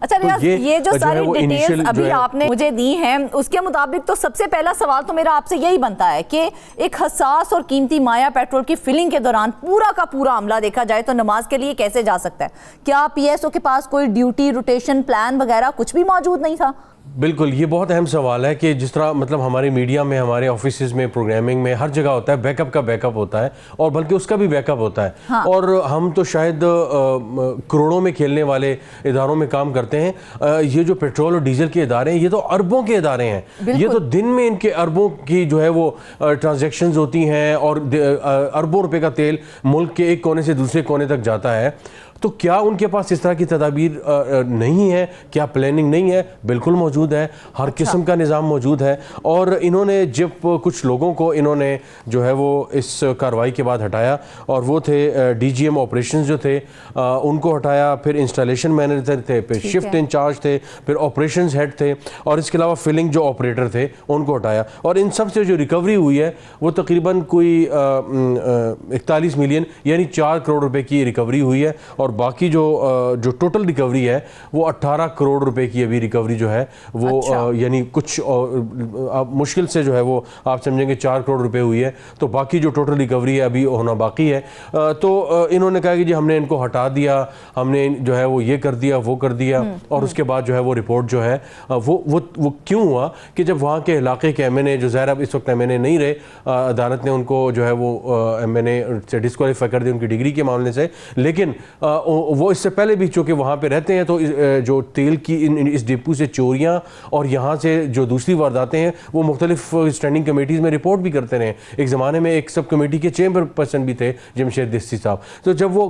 اچھا ریاض، یہ جو ساری ڈیٹیلز ابھی آپ نے مجھے دی ہیں اس کے مطابق تو سب سے پہلا سوال تو میرا آپ سے یہی بنتا ہے کہ ایک حساس اور قیمتی مایع پیٹرول کی فلنگ کے دوران پورا کا پورا عملہ دیکھا جائے تو نماز کے لیے کیسے جا سکتا ہے؟ کیا پی ایس او کے پاس کوئی ڈیوٹی روٹیشن پلان وغیرہ کچھ بھی موجود نہیں تھا؟ بالکل، یہ بہت اہم سوال ہے کہ جس طرح مطلب ہماری میڈیا میں، ہمارے آفیسز میں، پروگرامنگ میں ہر جگہ ہوتا ہے بیک اپ کا بیک اپ ہوتا ہے، اور بلکہ اس کا بھی بیک اپ ہوتا ہے، اور ہم تو شاید کروڑوں میں کھیلنے والے اداروں میں کام کرتے ہیں. یہ جو پیٹرول اور ڈیزل کے ادارے ہیں یہ تو اربوں کے ادارے ہیں. یہ تو دن میں ان کے اربوں کی جو ہے وہ ٹرانزیکشنز ہوتی ہیں، اور اربوں روپے کا تیل ملک کے ایک کونے سے دوسرے کونے تک جاتا ہے. تو کیا ان کے پاس اس طرح کی تدابیر نہیں ہے؟ کیا پلاننگ نہیں ہے؟ بالکل موجود ہے، ہر قسم کا نظام موجود ہے. اور انہوں نے جب کچھ لوگوں کو انہوں نے جو ہے وہ اس کارروائی کے بعد ہٹایا، اور وہ تھے ڈی جی ایم آپریشنز جو تھے ان کو ہٹایا، پھر انسٹالیشن مینیجر تھے، پھر شفٹ انچارج تھے، پھر آپریشنز ہیڈ تھے، اور اس کے علاوہ فلنگ جو آپریٹر تھے ان کو ہٹایا. اور ان سب سے جو ریکوری ہوئی ہے وہ تقریباً کوئی 41 ملین یعنی 4 کروڑ روپے کی ریکوری ہوئی ہے. اور باقی جو ٹوٹل ریکوری ہے وہ 18 کروڑ روپے کی ابھی ریکوری جو ہے وہ یعنی کچھ مشکل سے جو ہے وہ آپ سمجھیں گے 4 کروڑ روپے ہوئی ہے. تو باقی جو ٹوٹل ریکوری ہے ابھی ہونا باقی ہے. تو انہوں نے کہا کہ جی ہم نے ان کو ہٹا دیا، ہم نے جو ہے وہ یہ کر دیا وہ کر دیا. اور اس کے بعد جو ہے وہ رپورٹ جو ہے وہ کیوں ہوا کہ جب وہاں کے علاقے کے ایم این اے، جو ظاہر اب اس وقت ایم این اے نہیں رہے، عدالت نے ان کو جو ہے وہ ایم این اے سے ڈسکوالیفائی کر دیا ان کی ڈگری کے معاملے سے، لیکن وہ اس سے پہلے بھی چونکہ وہاں پہ رہتے ہیں تو جو تیل کی اس ڈپو سے چوریاں اور یہاں سے جو دوسری وارداتیں ہیں وہ مختلف اسٹینڈنگ کمیٹیز میں رپورٹ بھی کرتے رہے. ایک زمانے میں ایک سب کمیٹی کے چیمبر پرسن بھی تھے جمشید دستی صاحب. تو جب وہ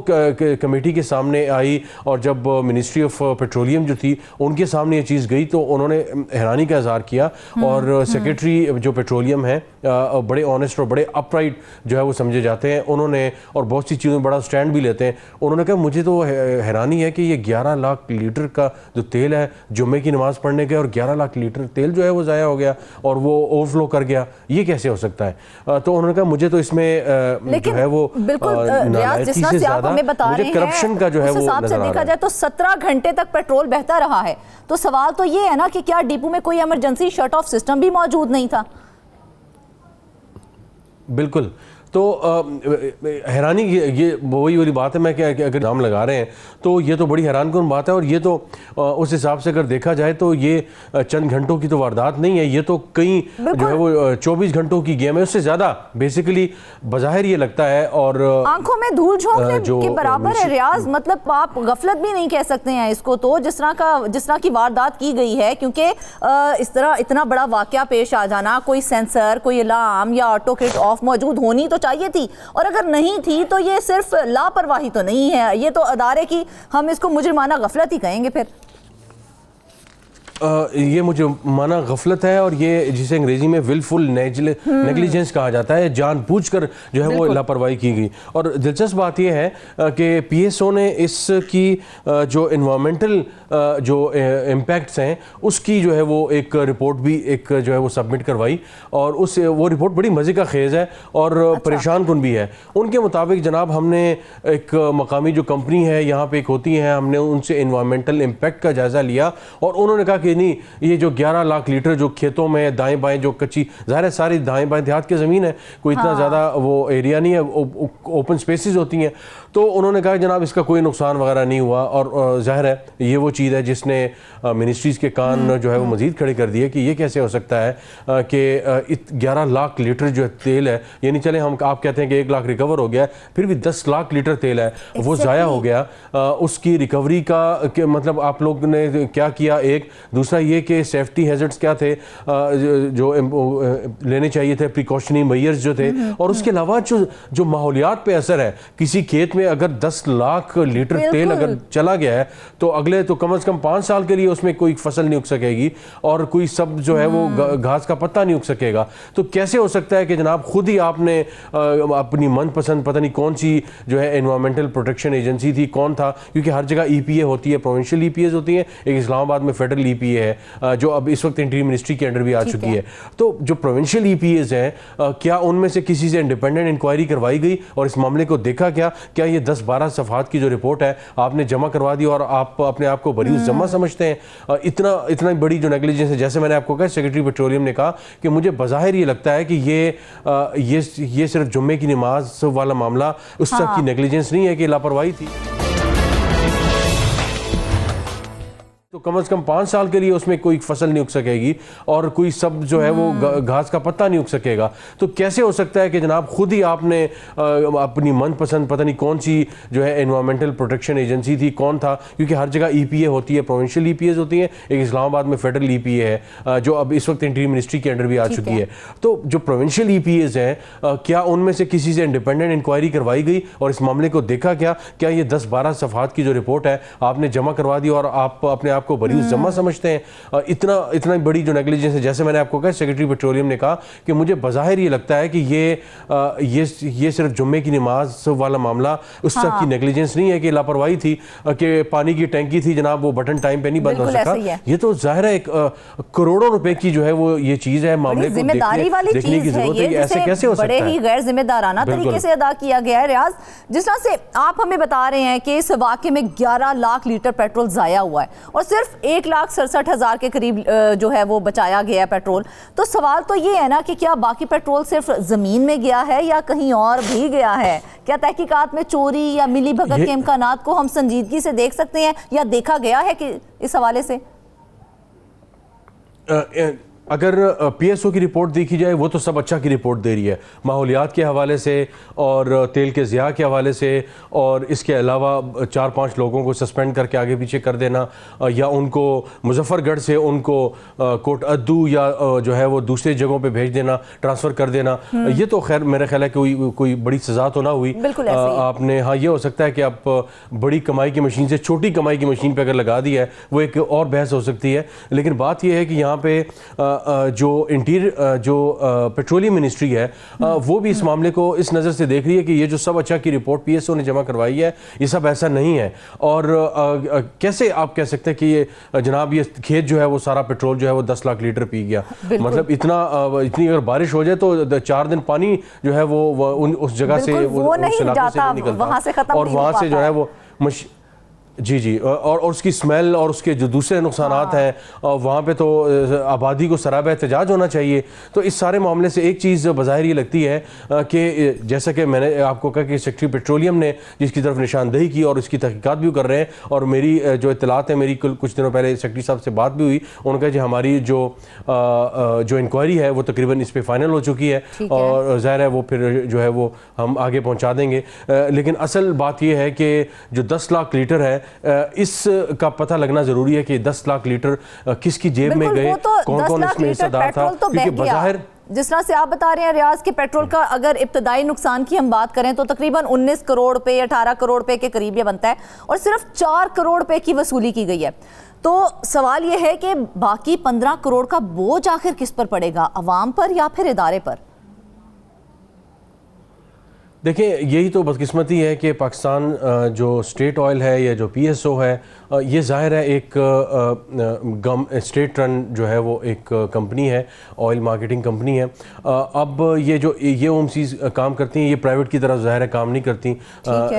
کمیٹی کے سامنے آئی اور جب منسٹری آف پیٹرولیم جو تھی ان کے سامنے یہ چیز گئی تو انہوں نے حیرانی کا اظہار کیا. اور سیکریٹری جو پیٹرولیم ہیں بڑے آنیسٹ اور بڑے اپ رائٹ جو ہے وہ سمجھے جاتے ہیں، انہوں نے اور بہت سی چیزوں میں بڑا سٹینڈ بھی لیتے ہیں. انہوں نے کہا مجھے تو حیرانی ہے کہ یہ 11 لاکھ لیٹر کا جو تیل ہے جمعے کی نماز پڑھنے کے، اور 11 لاکھ لیٹر تیل جو ہے وہ ضائع ہو گیا اور وہ اوور فلو کر گیا، یہ کیسے ہو سکتا ہے؟ تو انہوں نے کہا مجھے تو اس میں جو ہے وہ نالائقی سے زیادہ مجھے کرپشن کا جو ہے وہ نظر آ رہا ہے. دیکھا جائے تو 17 گھنٹے تک پیٹرول بہتا رہا ہے. تو سوال تو یہ ہے نا کہ کیا ڈپو میں کوئی ایمرجنسی شٹ آف سسٹم بھی موجود نہیں تھا؟ بالکل. تو حیرانی یہ وہی والی بات ہے، میں کہ اگر نام لگا رہے ہیں تو یہ تو بڑی حیران کن بات ہے. اور یہ تو اس حساب سے اگر دیکھا جائے تو یہ چند گھنٹوں کی تو واردات نہیں ہے، یہ تو کئی جو ہے وہ 24 گھنٹوں کی گیم ہے، اس سے زیادہ بیسیکلی بظاہر یہ لگتا ہے. اور آنکھوں میں دھول جھونکنے کے برابر ہے ریاض. مطلب آپ غفلت بھی نہیں کہہ سکتے ہیں اس کو، تو جس طرح کی واردات کی گئی ہے، کیونکہ اس طرح اتنا بڑا واقعہ پیش آ جانا، کوئی سینسر، کوئی الارم یا آٹو کٹ آف موجود ہونی تو چاہیے تھی، اور اگر نہیں تھی تو یہ صرف لاپرواہی تو نہیں ہے، یہ تو ادارے کی ہم اس کو مجرمانہ غفلت ہی کہیں گے. پھر یہ مجھے مانا غفلت ہے، اور یہ جسے انگریزی میں ولفل نیگلیجنس کہا جاتا ہے، جان بوجھ کر جو ہے وہ لاپرواہی کی گئی. اور دلچسپ بات یہ ہے کہ پی ایس او نے اس کی جو انوائرمنٹل جو امپیکٹس ہیں اس کی جو ہے وہ ایک رپورٹ بھی ایک جو ہے وہ سبمٹ کروائی، اور وہ رپورٹ بڑی مزے کا خیز ہے اور پریشان کن بھی ہے. ان کے مطابق جناب ہم نے ایک مقامی جو کمپنی ہے یہاں پہ ایک ہوتی ہیں، ہم نے ان سے انوائرمنٹل امپیکٹ کا جائزہ لیا، اور انہوں نے کہا کہ نہیں، یہ جو 11 لاکھ لیٹر جو کھیتوں میں دائیں بائیں جو کچی، ظاہر ہے ساری دائیں بائیں دیہات کی زمین ہے، کوئی اتنا زیادہ وہ ایریا نہیں ہے، اوپن سپیسز ہوتی ہیں. تو انہوں نے کہا جناب اس کا کوئی نقصان وغیرہ نہیں ہوا. اور ظاہر ہے یہ وہ چیز ہے جس نے منسٹریز کے کان جو ہے وہ مزید کھڑے کر دیے کہ یہ کیسے ہو سکتا ہے کہ 11 لاکھ لیٹر جو تیل ہے، یعنی چلیں ہم آپ کہتے ہیں کہ 1 لاکھ ریکور ہو گیا ہے، پھر بھی 10 لاکھ لیٹر تیل ہے وہ ضائع ہو گیا. اس کی ریکوری کا مطلب آپ لوگ نے کیا کیا؟ ایک دوسرا یہ کہ سیفٹی ہیزرڈز کیا تھے جو لینے چاہیے تھے، پریکاشنری میئرز جو تھے. اور اس کے علاوہ جو ماحولیات پہ اثر ہے، کسی کھیت میں اگر 10 لاکھ لیٹر تیل اگر چلا گیا ہے تو اگلے تو کم از کم 5 سال کے لیے اس میں کوئی فصل نہیں اگ سکے گی، اور کوئی سب جو ہے وہ گھاس کا پتہ نہیں اگ سکے گا. تو کیسے ہو سکتا ہے کہ جناب خود ہی آپ نے اپنی من پسند پتہ نہیں کون سی جو ہے انوائرمنٹل پروٹیکشن ایجنسی تھی، کون تھا، کیونکہ ہر جگہ ای پی اے ہوتی ہے، پروونشل ای پی ایز ہوتی ہیں، ایک اسلام آباد میں فیڈرل ای پی پی اے ہے جو اب اس وقت انٹری منسٹری کے انڈر بھی آ چکی ہے. تو جو پروونشل ای پی ایز ہیں کیا ان میں سے کسی سے انڈیپینڈنٹ انکوائری کروائی گئی اور اس معاملے کو دیکھا کیا یہ 10-12 صفحات کی جو رپورٹ ہے آپ نے جمع کروا دی اور آپ اپنے آپ کو بری ذمہ سمجھتے ہیں؟ اتنا بڑی جو نیگلیجنس ہے، جیسے میں نے آپ کو کہا سیکرٹری پیٹرولیم نے کہا کہ مجھے بظاہر یہ لگتا ہے کہ یہ صرف جمعے کی نماز والا معاملہ اس طرح کی نیگلیجنس نہیں ہے کہ لاپرواہی تھی. تو کم از کم 5 سال کے لیے اس میں کوئی فصل نہیں اگ سکے گی اور کوئی سب جو ہے وہ گھاس کا پتہ نہیں اگ سکے گا. تو کیسے ہو سکتا ہے کہ جناب خود ہی آپ نے اپنی من پسند پتہ نہیں کون سی جو ہے انوائرمنٹل پروٹیکشن ایجنسی تھی، کون تھا، کیونکہ ہر جگہ ای پی اے ہوتی ہے، پروونشل ای پی ایز ہوتی ہیں، ایک اسلام آباد میں فیڈرل ای پی اے ہے جو اب اس وقت انٹری منسٹری کے انڈر بھی آ چکی ہے. تو جو پروونشل ای پی ایز ہیں کیا ان میں سے کسی سے انڈیپینڈنٹ انکوائری کروائی گئی اور اس معاملے کو دیکھا کیا یہ 10-12 صفحات کی جو رپورٹ ہے آپ نے جمع کروا دی اور آپ اپنے آپ کو بری ذمہ سمجھتے ہیں؟ اتنا بڑی جو نیگلیجنس ہے، جیسے میں نے آپ کو کہا سیکرٹری پیٹرولیم نے کہا کہ مجھے بظاہر یہ لگتا ہے کہ یہ صرف جمعے کی نماز والا معاملہ اس طرح کی نیگلیجنس نہیں ہے کہ لاپرواہی تھی کہ پانی کی ٹینکی تھی جناب وہ بٹن ٹائم پہ نہیں بند ہو سکا. یہ تو ظاہر ہے ایک کروڑوں روپے کی جو ہے وہ یہ چیز ہے، معاملے کو دیکھنے کی ضرورت ہے کہ ایسے کیسے ہو سکتا ہے. بڑے ہی غیر ذمہ دارانہ طریقے سے ادا کیا گیا ہے. ریاض، جس طرح سے آپ ہمیں بتا رہے ہیں کہ اس واقعے میں 11 لاکھ لیٹر پیٹرول ضائع ہوا ہے اور صرف 1,67,000 کے قریب جو ہے وہ بچایا گیا ہے پیٹرول، تو سوال تو یہ ہے نا کہ کیا باقی پیٹرول صرف زمین میں گیا ہے یا کہیں اور بھی گیا ہے؟ کیا تحقیقات میں چوری یا ملی بھگت کے امکانات کو ہم سنجیدگی سے دیکھ سکتے ہیں یا دیکھا گیا ہے کہ اس حوالے سے؟ اگر پی ایس او کی رپورٹ دیکھی جائے وہ تو سب اچھا کی رپورٹ دے رہی ہے، ماحولیات کے حوالے سے اور تیل کے ضیاع کے حوالے سے، اور اس کے علاوہ 4-5 لوگوں کو سسپینڈ کر کے آگے پیچھے کر دینا یا ان کو مظفر گڑھ سے ان کو کوٹ ادو یا جو ہے وہ دوسرے جگہوں پہ بھیج دینا، ٹرانسفر کر دینا. یہ تو خیر میرا خیال ہے کہ کوئی بڑی سزا تو نہ ہوئی. آپ نے ہاں یہ ہو سکتا ہے کہ آپ بڑی کمائی کی مشین سے چھوٹی کمائی کی مشین پہ اگر لگا دی ہے وہ ایک اور بحث ہو سکتی ہے. لیکن بات یہ ہے کہ یہاں پہ جو پیٹرولیم منسٹری ہے وہ بھی اس معاملے کو اس نظر سے دیکھ رہی ہے کہ یہ جو سب اچھا کی رپورٹ پی ایس او نے جمع کروائی ہے یہ سب ایسا نہیں ہے. اور کیسے آپ کہہ سکتے ہیں کہ یہ جناب یہ کھیت جو ہے وہ سارا پیٹرول جو ہے وہ 10 لاکھ لیٹر پی گیا؟ مطلب اتنی اگر بارش ہو جائے تو 4 دن پانی جو ہے وہ اس جگہ سے وہ اس علاقے سے نہیں نکلتا اور وہاں سے جو ہے وہ جی اور اس کی سمیل اور اس کے جو دوسرے نقصانات ہیں وہاں پہ تو آبادی کو سراب احتجاج ہونا چاہیے. تو اس سارے معاملے سے ایک چیز بظاہر یہ لگتی ہے کہ جیسا کہ میں نے آپ کو کہا کہ سیکرٹری پیٹرولیم نے جس کی طرف نشاندہی کی اور اس کی تحقیقات بھی کر رہے ہیں، اور میری جو اطلاعات ہیں، میری کچھ دنوں پہلے سیکرٹری صاحب سے بات بھی ہوئی، انہوں نے کہا کہ ہماری جو انکوائری ہے وہ تقریباً اس پہ فائنل ہو چکی ہے اور ظاہر ہے وہ پھر جو ہے وہ ہم آگے پہنچا دیں گے. لیکن اصل بات یہ ہے کہ جو 10 لاکھ لیٹر ہے اس کا پتہ لگنا ضروری ہے کہ 10 لاکھ لیٹر کس کی جیب میں گئے، کون اس میں حصہ دار تھا، کیونکہ بظاہر جس طرح سے آپ بتا رہے ہیں ریاض کے پیٹرول کا اگر ابتدائی نقصان کی ہم بات کریں تو تقریباً 19 کروڑ روپے یا 18 کروڑ روپے کے قریب یہ بنتا ہے اور صرف 4 کروڑ روپے کی وصولی کی گئی ہے. تو سوال یہ ہے کہ باقی 15 کروڑ کا بوجھ آخر کس پر پڑے گا، عوام پر یا پھر ادارے پر؟ دیکھیں یہی تو بدقسمتی ہے کہ پاکستان جو اسٹیٹ آئل ہے یا جو پی ایس او ہے یہ ظاہر ہے ایک اسٹیٹ رن جو ہے وہ ایک کمپنی ہے، آئل مارکیٹنگ کمپنی ہے. اب یہ چیز کام کرتی ہیں، یہ پرائیویٹ کی طرح ظاہر ہے کام نہیں کرتی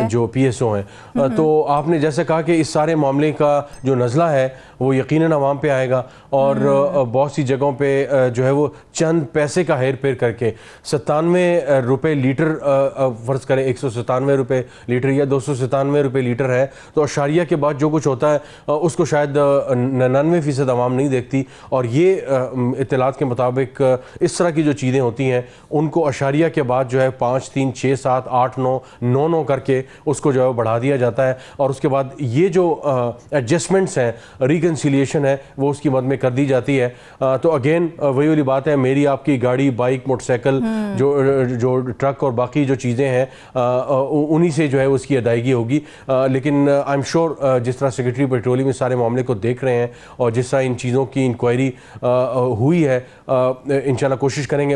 جو پی ایس او ہیں. تو آپ نے جیسے کہا کہ اس سارے معاملے کا جو نزلہ ہے وہ یقیناً عوام پہ آئے گا اور بہت سی جگہوں پہ جو ہے وہ چند پیسے کا ہیر پھیر کر کے 97 روپے لیٹر فرض کریں 197 روپے لیٹر یا 297 روپے لیٹر ہے تو اشاریہ کے بعد جو کچھ ہوتا ہے اس کو شاید 99% عوام نہیں دیکھتی. اور یہ اطلاعات کے مطابق اس طرح کی جو چیزیں ہوتی ہیں ان کو اشاریہ کے بعد جو ہے 5 3 6 7 8 9 9 9 کر کے اس کو جو ہے بڑھا دیا جاتا ہے اور اس کے بعد یہ جو ایڈجسٹمنٹس ہیں، ریکنسیلیشن ہے، وہ اس کی مد میں کر دی جاتی ہے. تو اگین وہی والی بات ہے، میری آپ کی گاڑی، بائک، موٹر سائیکل، جو ٹرک اور باقی جو چیزیں چیزیں ہیں انہی سے جو ہے اس کی ادائیگی ہوگی. لیکن آئی ایم شیور جس طرح سیکرٹری پیٹرولیم اس سارے معاملے کو دیکھ رہے ہیں اور جس طرح ان چیزوں کی انکوائری ہوئی ہے, انشاءاللہ کوشش کریں گے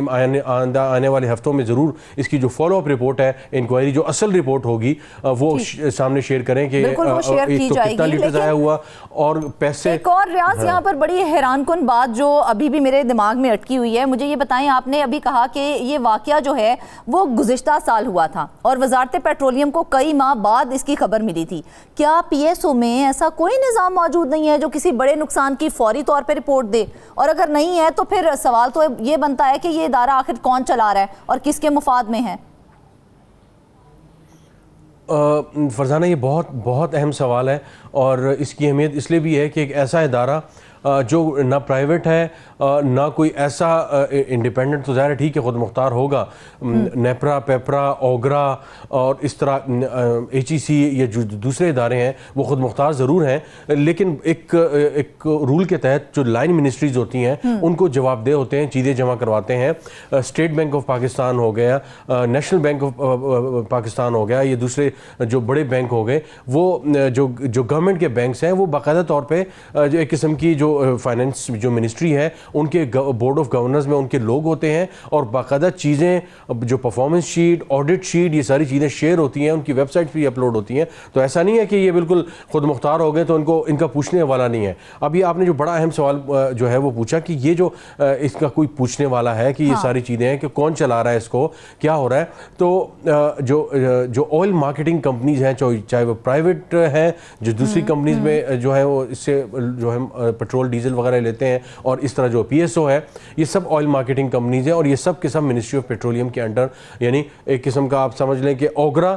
آنے والے ہفتوں میں ضرور اس کی جو فالو اپ رپورٹ ہے, انکوائری جو اصل رپورٹ ہوگی وہ سامنے شیئر کریں کہ ایک تو کتنا لیٹر ضائع ہوا اور پیسے. ایک اور ریاض یہاں پر بڑی حیران کن بات جو ابھی بھی میرے دماغ میں اٹکی ہوئی ہے, مجھے یہ بتائیں, آپ نے ابھی کہا کہ یہ واقعہ جو ہے وہ گزشتہ سال ہوا تھا اور وزارت پیٹرولیم کو کئی ماہ بعد اس کی خبر ملی تھی. کیا پی ایس او میں ایسا کوئی نظام موجود نہیں ہے جو کسی بڑے نقصان کی فوری طور پہ رپورٹ دے؟ اور اگر نہیں ہے تو پھر سوال تو یہ بنتا ہے کہ یہ ادارہ آخر کون چلا رہا ہے اور کس کے مفاد میں ہے؟ فرزانہ یہ بہت اہم سوال ہے اور اس کی اہمیت اس لیے بھی ہے کہ ایک ایسا ادارہ جو نہ پرائیویٹ ہے نہ کوئی ایسا انڈیپینڈنٹ, تو ظاہر ہے ٹھیک ہے خود مختار ہوگا, نیپرا, پیپرا, اوگرا اور اس طرح ایچ ای سی یا جو دوسرے ادارے ہیں وہ خود مختار ضرور ہیں, لیکن ایک رول کے تحت جو لائن منسٹریز ہوتی ہیں ان کو جواب دہ ہوتے ہیں, چیزیں جمع کرواتے ہیں. اسٹیٹ بینک آف پاکستان ہو گیا, نیشنل بینک آف پاکستان ہو گیا, یہ دوسرے جو بڑے بینک ہو گئے, وہ جو گورنمنٹ کے بینکس ہیں وہ باقاعدہ طور پہ جو ایک قسم کی جو فائنینس جو منسٹری ہے ان کے بورڈ آف گورنرز میں ان کے لوگ ہوتے ہیں اور باقاعدہ چیزیں جو پرفارمنس شیٹ, آڈٹ شیٹ, یہ ساری چیزیں شیئر ہوتی ہیں, ان کی ویب سائٹ پہ اپلوڈ ہوتی ہیں. تو ایسا نہیں ہے کہ یہ بالکل خود مختار ہو گئے تو ان کا پوچھنے والا نہیں ہے. اب یہ آپ نے جو بڑا اہم سوال جو ہے وہ پوچھا کہ یہ جو اس کا کوئی پوچھنے والا ہے کہ یہ ساری چیزیں ہیں کہ کون چلا رہا ہے اس کو, کیا ہو رہا ہے. تو جو آئل مارکیٹنگ کمپنیز ہیں, چاہے وہ پرائیویٹ ہیں, جو دوسری کمپنیز میں جو ہے وہ اس سے جو ہے پیٹرول ڈیزل وغیرہ لیتے ہیں, اور اس طرح جو پی ایس او ہے, یہ سب آئل مارکیٹنگ کمپنیز ہیں اور یہ سب کے سب منسٹری آف پیٹرولیم کے انڈر, یعنی ایک قسم کا آپ سمجھ لیں کہ اوگرا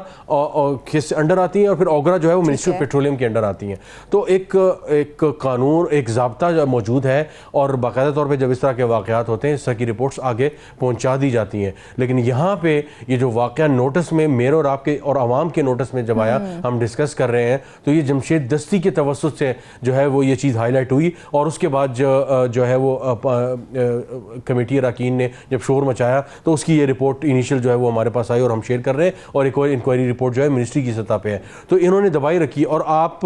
کس انڈر آتی ہیں اور پھر اوگرا جو ہے وہ منسٹری آف پیٹرولیم کے انڈر آتی ہیں. تو ایک قانون, ایک ضابطہ موجود ہے اور باقاعدہ طور پہ جب اس طرح کے واقعات ہوتے ہیں اس طرح کی رپورٹس آگے پہنچا دی جاتی ہیں. لیکن یہاں پہ یہ جو واقعہ نوٹس میں میرے اور آپ کے اور عوام کے نوٹس میں جب آیا, ہم ڈسکس کر رہے ہیں, تو یہ جمشید دستی کے توسط سے جو ہے وہ یہ چیز ہائی لائٹ ہوئی اور اس کے بعد جو ہے وہ کمیٹی اراکین نے جب شور مچایا تو اس کی یہ رپورٹ انیشیل جو ہے وہ ہمارے پاس آئی اور ہم شیئر کر رہے ہیں, اور ایک اور انکوائری رپورٹ جو ہے منسٹری کی سطح پہ ہے. تو انہوں نے دبائی رکھی اور آپ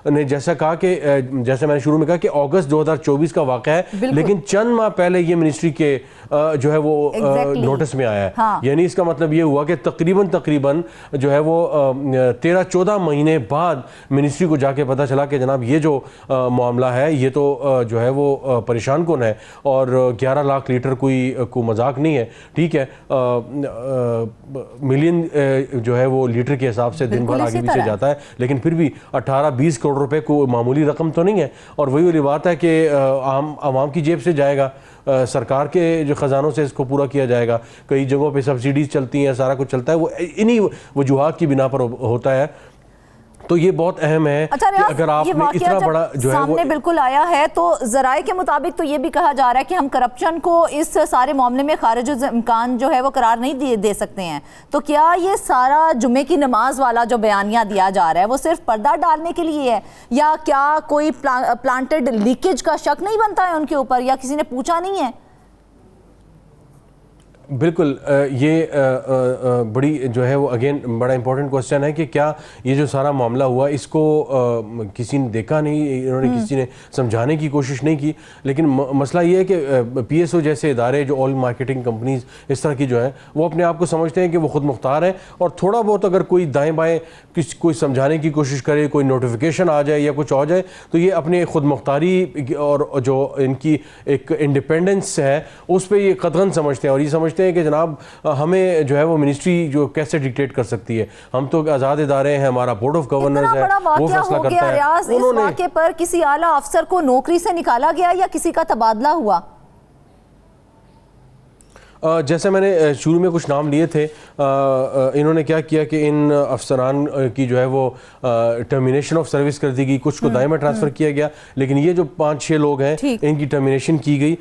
نے جیسا کہا کہ جیسے میں نے شروع میں کہا کہ اگست 2024 کا واقعہ ہے, لیکن چند ماہ پہلے یہ منسٹری کے جو ہے وہ نوٹس میں آیا ہے. یعنی اس کا مطلب یہ ہوا کہ تقریباً جو ہے وہ 13-14 مہینے بعد منسٹری کو جا کے پتہ چلا کہ جناب یہ جو معاملہ ہے یہ تو جو ہے وہ پریشان کن ہے اور 11 لاکھ لیٹر کوئی مذاق نہیں ہے, ٹھیک ہے, ملین جو ہے وہ لیٹر کے حساب سے دن بھر آگے پیچھے جاتا ہے, لیکن پھر بھی 18-20 کروڑ روپے کو معمولی رقم تو نہیں ہے. اور وہی بات ہے کہ عوام کی جیب سے جائے گا, سرکار کے جو خزانوں سے اس کو پورا کیا جائے گا. کئی جگہوں پہ سبسڈیز چلتی ہیں, سارا کچھ چلتا ہے, وہ انہی وجوہات کی بنا پر ہوتا ہے. تو یہ بہت اہم ہے کہ اگر آپ نے اتنا بڑا جو ہے سامنے بالکل آیا ہے تو ذرائع کے مطابق تو یہ بھی کہا جا رہا ہے کہ ہم کرپشن کو اس سارے معاملے میں خارج امکان جو ہے وہ قرار نہیں دے سکتے ہیں. تو کیا یہ سارا جمعے کی نماز والا جو بیانیہ دیا جا رہا ہے وہ صرف پردہ ڈالنے کے لیے ہے, یا کیا کوئی پلانٹڈ لیکیج کا شک نہیں بنتا ہے ان کے اوپر, یا کسی نے پوچھا نہیں ہے؟ بالکل, یہ بڑی جو ہے وہ اگین بڑا امپورٹنٹ کوسچن ہے کہ کیا یہ جو سارا معاملہ ہوا اس کو کسی نے دیکھا نہیں, انہوں نے کسی نے سمجھانے کی کوشش نہیں کی. لیکن مسئلہ یہ ہے کہ پی ایس او جیسے ادارے جو آئل مارکیٹنگ کمپنیز اس طرح کی جو ہیں وہ اپنے آپ کو سمجھتے ہیں کہ وہ خود مختار ہیں, اور تھوڑا بہت اگر کوئی دائیں بائیں کوئی سمجھانے کی کوشش کرے, کوئی نوٹیفیکیشن آ جائے یا کچھ ہو جائے, تو یہ اپنے خود مختاری اور جو ان کی ایک انڈیپینڈنس ہے اس پہ یہ قطعاً سمجھتے ہیں, اور یہ سمجھتے ہیں کہ جناب ہمیں جو ہے وہ منسٹری جو کیسے ڈکٹیٹ کر سکتی ہے, ہم تو آزاد ادارے ہیں, ہمارا بورڈ آف گورنرز ہے وہ فیصلہ کرتا ہے. اس واقعے پر کسی اعلیٰ افسر کو نوکری سے نکالا گیا یا کسی کا تبادلہ ہوا؟ جیسے میں نے شروع میں کچھ نام لیے تھے, انہوں نے کیا کیا کہ ان افسران کی جو ہے وہ ٹرمینیشن آف سروس کر دی گئی, کچھ کو دائیں میں ٹرانسفر کیا گیا, لیکن یہ جو 5-6 لوگ ہیں ان کی ٹرمینیشن کی گئی.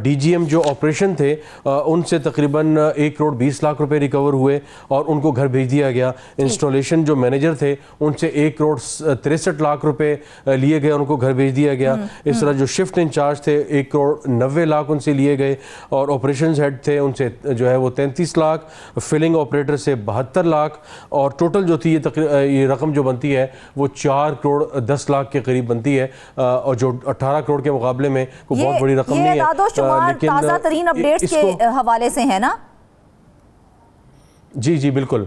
ڈی جی ایم جو آپریشن تھے ان سے تقریباً 1 کروڑ 20 لاکھ روپے ریکور ہوئے اور ان کو گھر بھیج دیا گیا. انسٹالیشن جو مینیجر تھے ان سے 1 کروڑ 63 لاکھ روپے لیے گئے, ان کو گھر بھیج دیا گیا. اس طرح جو شفٹ انچارج تھے 1 کروڑ 90 لاکھ ان سے لیے گئے, اور آپریشنز ہیڈ تھے ان سے جو ہے وہ 33 لاکھ، فلنگ آپریٹر سے 72 لاکھ، اور ٹوٹل جو تھی یہ رقم جو بنتی ہے وہ 4 کروڑ 10 لاکھ کے قریب بنتی ہے، اور جو 18 کروڑ کے مقابلے میں کوئی بہت بڑی رقم نہیں ہے. یہ اعداد و شمار تازہ ترین اپڈیٹس کے حوالے سے ہے نا؟ جی جی بالکل.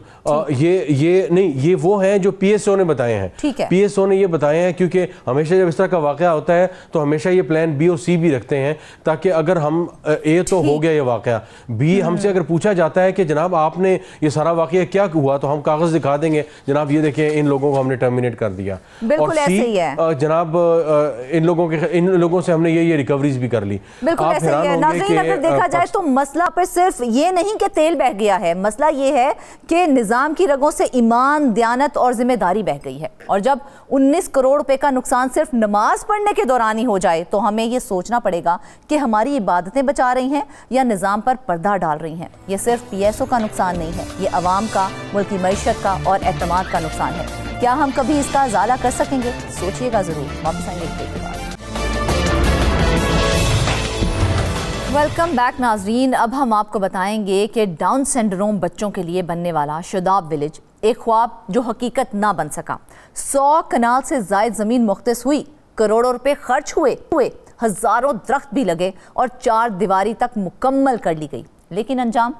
یہ نہیں، یہ وہ ہیں جو پی ایس او نے بتائے ہیں. پی ایس او نے یہ بتائے ہیں کیونکہ ہمیشہ جب اس طرح کا واقعہ ہوتا ہے تو ہمیشہ یہ پلان بی اور سی بھی رکھتے ہیں، تاکہ اگر ہم اے تو ہو گیا یہ واقعہ، بی ہم سے اگر پوچھا جاتا ہے کہ جناب آپ نے یہ سارا واقعہ کیا ہوا، تو ہم کاغذ دکھا دیں گے جناب یہ دیکھیں ان لوگوں کو ہم نے ٹرمینیٹ کر دیا. بالکل ایسے ہی ہے جناب، ان لوگوں سے ہم نے یہ ریکوریز بھی کر لی. بالکل ایسے ہی ہے. ناظرین اگر دیکھا جائے تو مسئلہ پہ صرف یہ نہیں کہ تیل بہہ گیا ہے، مسئلہ یہ ہے کہ نظام کی رگوں سے ایمان، دیانت اور ذمہ داری بہہ گئی ہے. اور جب 19 کروڑ روپے کا نقصان صرف نماز پڑھنے کے دوران ہی ہو جائے تو ہمیں یہ سوچنا پڑے گا کہ ہماری عبادتیں بچا رہی ہیں یا نظام پر پردہ ڈال رہی ہیں. یہ صرف پی ایس او کا نقصان نہیں ہے، یہ عوام کا، ملکی معیشت کا اور اعتماد کا نقصان ہے. کیا ہم کبھی اس کا ازالہ کر سکیں گے؟ سوچئے گا ضرور. واپس آئیں گے ایک بریک کے بعد. ویلکم بیک ناظرین. اب ہم آپ کو بتائیں گے کہ ڈاؤن سنڈروم بچوں کے لیے بننے والا شاداب ولیج ایک خواب جو حقیقت نہ بن سکا. 100 کنال سے زائد زمین مختص ہوئی، کروڑوں روپے خرچ ہوئے، ہزاروں درخت بھی لگے اور 4 دیواری تک مکمل کر لی گئی، لیکن انجام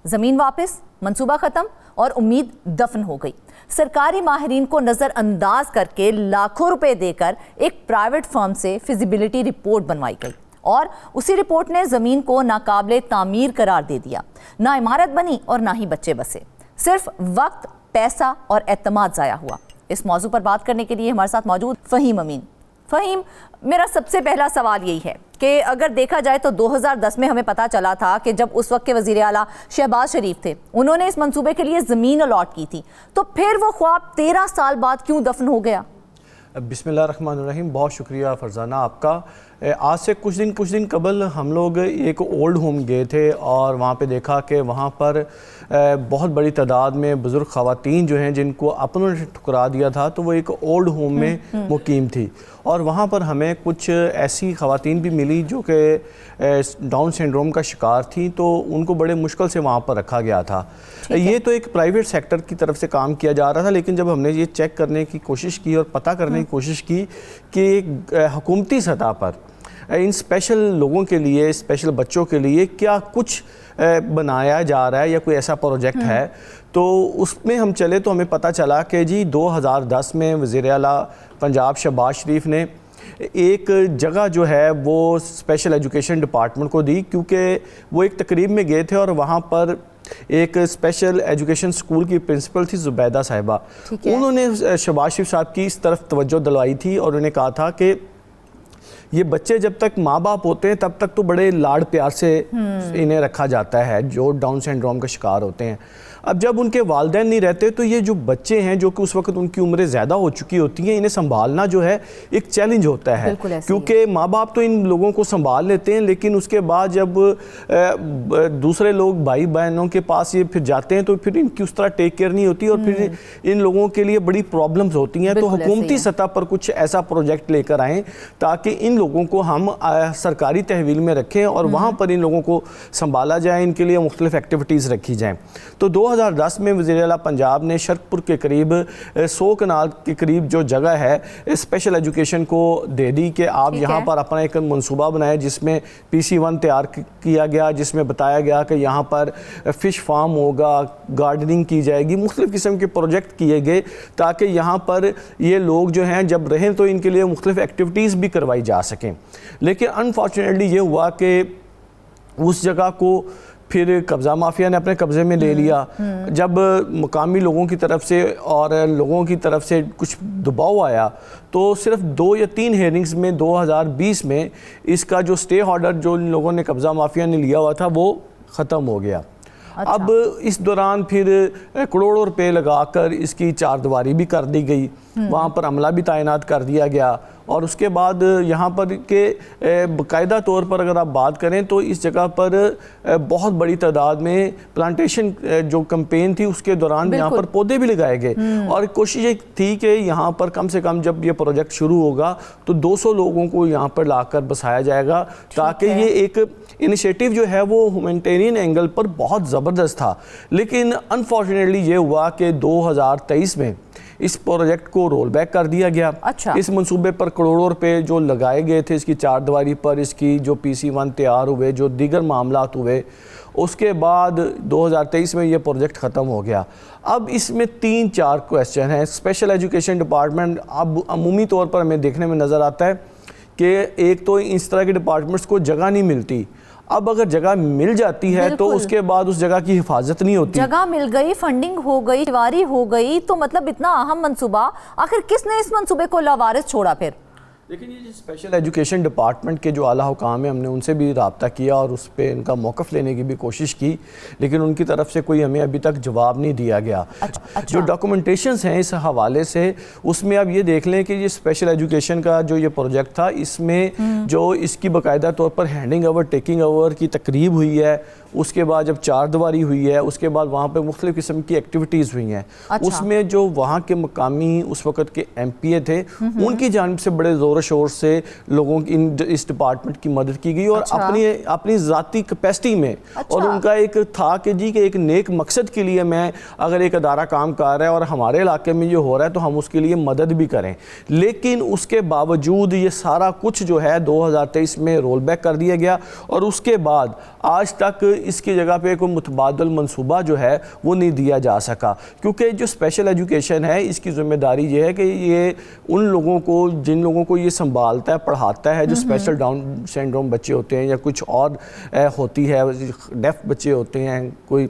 زمین واپس، منصوبہ ختم اور امید دفن ہو گئی. سرکاری ماہرین کو نظر انداز کر کے لاکھوں روپے دے کر ایک پرائیویٹ فرم سے فیزیبلٹی رپورٹ بنوائی گئی، اور اسی رپورٹ نے زمین کو ناقابل تعمیر قرار دے دیا. نہ عمارت بنی اور نہ ہی بچے بسے، صرف وقت، پیسہ اور اعتماد ضائع ہوا. اس موضوع پر بات کرنے کے لیے ہمارے ساتھ موجود فہیم امین. فہیم، میرا سب سے پہلا سوال یہی ہے کہ اگر دیکھا جائے تو 2010 میں ہمیں پتا چلا تھا کہ جب اس وقت کے وزیر اعلیٰ شہباز شریف تھے، انہوں نے اس منصوبے کے لیے زمین الاٹ کی تھی، تو پھر وہ خواب 13 سال بعد کیوں دفن ہو گیا؟ بسم اللہ الرحمن الرحیم. بہت شکریہ فرزانہ آپ کا. آج سے کچھ دن قبل ہم لوگ ایک اولڈ ہوم گئے تھے اور وہاں پہ دیکھا کہ وہاں پر بہت بڑی تعداد میں بزرگ خواتین جو ہیں جن کو اپنوں نے ٹھکرا دیا تھا، تو وہ ایک اولڈ ہوم میں مقیم تھی. اور وہاں پر ہمیں کچھ ایسی خواتین بھی ملی جو کہ ڈاؤن سنڈروم کا شکار تھیں، تو ان کو بڑے مشکل سے وہاں پر رکھا گیا تھا. یہ تو ایک پرائیویٹ سیکٹر کی طرف سے کام کیا جا رہا تھا، لیکن جب ہم نے یہ چیک کرنے کی کوشش کی اور پتہ کرنے کی کوشش کی کہ حکومتی سطح پر ان اسپیشل لوگوں کے لیے، اسپیشل بچوں کے لیے کیا کچھ بنایا جا رہا ہے یا کوئی ایسا پروجیکٹ ہے، تو اس میں ہم چلے تو ہمیں پتہ چلا کہ جی 2010 میں وزیر اعلیٰ پنجاب شہباز شریف نے ایک جگہ جو ہے وہ اسپیشل ایجوکیشن ڈپارٹمنٹ کو دی، کیونکہ وہ ایک تقریب میں گئے تھے اور وہاں پر ایک اسپیشل ایجوکیشن سکول کی پرنسپل تھی زبیدہ صاحبہ. انہوں نے شہباز شریف صاحب کی اس طرف توجہ دلوائی تھی اور انہوں نے کہا تھا کہ یہ بچے جب تک ماں باپ ہوتے ہیں تب تک تو بڑے لاڈ پیار سے انہیں رکھا جاتا ہے جو ڈاؤن سنڈروم کا شکار ہوتے ہیں. اب جب ان کے والدین نہیں رہتے تو یہ جو بچے ہیں جو کہ اس وقت ان کی عمریں زیادہ ہو چکی ہوتی ہیں، انہیں سنبھالنا جو ہے ایک چیلنج ہوتا ہے، کیونکہ ماں باپ تو ان لوگوں کو سنبھال لیتے ہیں، لیکن اس کے بعد جب دوسرے لوگ بھائی بہنوں کے پاس یہ پھر جاتے ہیں تو پھر ان کی اس طرح ٹیک کیئر نہیں ہوتی اور پھر ان لوگوں کے لیے بڑی پرابلمز ہوتی ہیں. تو حکومتی سطح پر کچھ ایسا پروجیکٹ لے کر آئیں تاکہ ان لوگوں کو ہم سرکاری تحویل میں رکھیں اور وہاں پر ان لوگوں کو سنبھالا جائے، ان کے لیے مختلف ایکٹیویٹیز رکھی جائیں. تو 2010 میں وزیر اعلیٰ پنجاب نے شرک پور کے قریب 100 کنال کے قریب جو جگہ ہے اسپیشل ایجوکیشن کو دے دی کہ آپ یہاں پر اپنا ایک منصوبہ بنائے، جس میں PC1 تیار کیا گیا، جس میں بتایا گیا کہ یہاں پر فش فارم ہوگا، گارڈننگ کی جائے گی، مختلف قسم کے پروجیکٹ کیے گئے تاکہ یہاں پر یہ لوگ جو ہیں جب رہیں تو ان کے لیے مختلف ایکٹیویٹیز بھی کروائی جا سکیں. لیکن انفارچونیٹلی یہ ہوا کہ اس جگہ کو پھر قبضہ مافیا نے اپنے قبضے میں لے لیا. جب مقامی لوگوں کی طرف سے اور لوگوں کی طرف سے کچھ دباؤ آیا تو صرف 2 یا 3 ہیئرنگز میں 2020 میں اس کا جو سٹے آرڈر جو ان لوگوں نے قبضہ مافیا نے لیا ہوا تھا وہ ختم ہو گیا. اب اس دوران پھر کروڑوں روپے لگا کر اس کی 4 دیواری بھی کر دی گئی، وہاں پر عملہ بھی تعینات کر دیا گیا اور اس کے بعد یہاں پر کہ باقاعدہ طور پر اگر آپ بات کریں تو اس جگہ پر بہت بڑی تعداد میں پلانٹیشن جو کمپین تھی اس کے دوران یہاں پر پودے بھی لگائے گئے، اور کوشش یہ تھی کہ یہاں پر کم سے کم جب یہ پروجیکٹ شروع ہوگا تو 200 لوگوں کو یہاں پر لا کر بسایا جائے گا، تاکہ یہ ایک انیشیٹو جو ہے وہ ہیومینٹیرین اینگل پر بہت زبردست تھا۔ لیکن انفارچونیٹلی یہ ہوا کہ 2023 میں اس پروجیکٹ کو رول بیک کر دیا گیا۔ اس منصوبے پر کروڑوں روپے جو لگائے گئے تھے اس کی چار دیواری پر، اس کی جو PC1 تیار ہوئے، جو دیگر معاملات ہوئے، اس کے بعد 2023 میں یہ پروجیکٹ ختم ہو گیا۔ اب اس میں 3-4 کویسچن ہیں۔ اسپیشل ایجوکیشن ڈپارٹمنٹ اب عمومی طور پر ہمیں دیکھنے میں نظر آتا ہے کہ ایک تو اس طرح کے ڈپارٹمنٹس کو جگہ نہیں ملتی، اب اگر جگہ مل جاتی ہے تو اس کے بعد اس جگہ کی حفاظت نہیں ہوتی۔ جگہ مل گئی، فنڈنگ ہو گئی، دیواری ہو گئی، تو مطلب اتنا اہم منصوبہ آخر کس نے اس منصوبے کو لاوارث چھوڑا پھر؟ لیکن یہ اسپیشل ایجوکیشن ڈپارٹمنٹ کے جو اعلیٰ حکام ہیں، ہم نے ان سے بھی رابطہ کیا اور اس پہ ان کا موقف لینے کی بھی کوشش کی، لیکن ان کی طرف سے کوئی ہمیں ابھی تک جواب نہیں دیا گیا۔ جو ڈاکومنٹیشنز ہیں اس حوالے سے، اس میں آپ یہ دیکھ لیں کہ یہ اسپیشل ایجوکیشن کا جو یہ پروجیکٹ تھا، اس میں جو اس کی باقاعدہ طور پر ہینڈنگ اوور ٹیکنگ اوور کی تقریب ہوئی ہے، اس کے بعد جب چار دیواری ہوئی ہے، اس کے بعد وہاں پہ مختلف قسم کی ایکٹیویٹیز ہوئی ہیں، اس میں جو وہاں کے مقامی اس وقت کے MPA تھے، ان کی جانب سے بڑے زور و شور سے لوگوں کی اس ڈپارٹمنٹ کی مدد کی گئی، اور اپنی ذاتی کیپیسٹی میں، اور ان کا ایک تھا کہ جی کہ ایک نیک مقصد کے لیے میں اگر ایک ادارہ کام کر رہا ہے اور ہمارے علاقے میں یہ ہو رہا ہے تو ہم اس کے لیے مدد بھی کریں۔ لیکن اس کے باوجود یہ سارا کچھ جو ہے 2023 میں رول بیک کر دیا گیا، اور اس کے بعد آج تک اس کی جگہ پہ کوئی متبادل منصوبہ جو ہے وہ نہیں دیا جا سکا، کیونکہ جو اسپیشل ایجوکیشن ہے اس کی ذمہ داری یہ ہے کہ یہ ان لوگوں کو، جن لوگوں کو یہ سنبھالتا ہے، پڑھاتا ہے، جو اسپیشل ڈاؤن سنڈروم بچے ہوتے ہیں یا کچھ اور ہوتی ہے، ڈیف بچے ہوتے ہیں، کوئی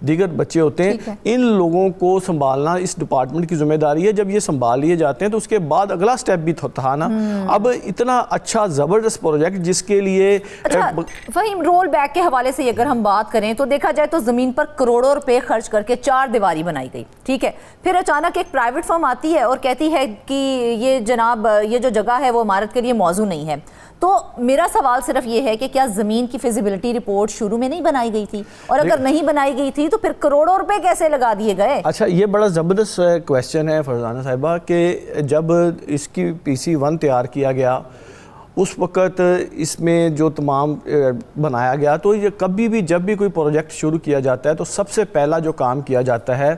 دیگر بچے ہوتے ہیں، ان لوگوں کو سنبھالنا اس ڈپارٹمنٹ کی ذمہ داری ہے۔ جب یہ سنبھال لیے جاتے ہیں تو اس کے بعد اگلا سٹیپ بھی تھا نا، اب اتنا اچھا زبردست پروجیکٹ جس کے لیے فہیم رول بیک کے حوالے سے اگر ہم بات کریں تو دیکھا جائے تو زمین پر کروڑوں روپے خرچ کر کے چار دیواری بنائی گئی، ٹھیک ہے، پھر اچانک ایک پرائیویٹ فرم آتی ہے اور کہتی ہے کہ یہ جناب یہ جو جگہ ہے وہ عمارت کے لیے موزوں نہیں ہے۔ تو میرا سوال صرف یہ ہے کہ کیا زمین کی فیزیبلٹی رپورٹ شروع میں نہیں بنائی گئی تھی، اور اگر نہیں بنائی گئی تھی تو پھر کروڑوں روپے کیسے لگا دیے گئے؟ اچھا، یہ بڑا زبردست کویسچن ہے فرزانہ صاحبہ کہ جب اس کی PC1 تیار کیا گیا اس وقت اس میں جو تمام بنایا گیا، تو یہ کبھی بھی جب بھی کوئی پروجیکٹ شروع کیا جاتا ہے تو سب سے پہلا جو کام کیا جاتا ہے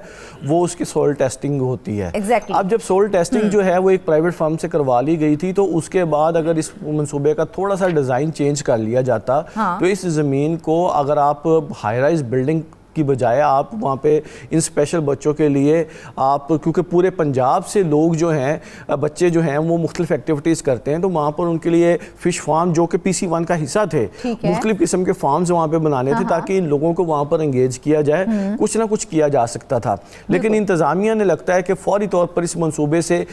وہ اس کی سوئل ٹیسٹنگ ہوتی ہے۔ اب جب سوئل ٹیسٹنگ جو ہے وہ ایک پرائیویٹ فرم سے کروا لی گئی تھی، تو اس کے بعد اگر اس منصوبے کا تھوڑا سا ڈیزائن چینج کر لیا جاتا تو اس زمین کو اگر آپ ہائی رائز بلڈنگ کی بجائے آپ وہاں پہ ان اسپیشل بچوں کے لیے آپ، کیونکہ پورے پنجاب سے لوگ جو ہیں بچے جو ہیں وہ مختلف ایکٹیویٹیز کرتے ہیں، تو وہاں پر ان کے لیے فش فارم جو کہ PC1 کا حصہ تھے، مختلف قسم کے فارمز وہاں پہ بنانے تھے تاکہ ان لوگوں کو وہاں پر انگیج کیا جائے، کچھ نہ کچھ کیا جا سکتا تھا۔ لیکن انتظامیہ نے لگتا ہے کہ فوری طور پر اس منصوبے سے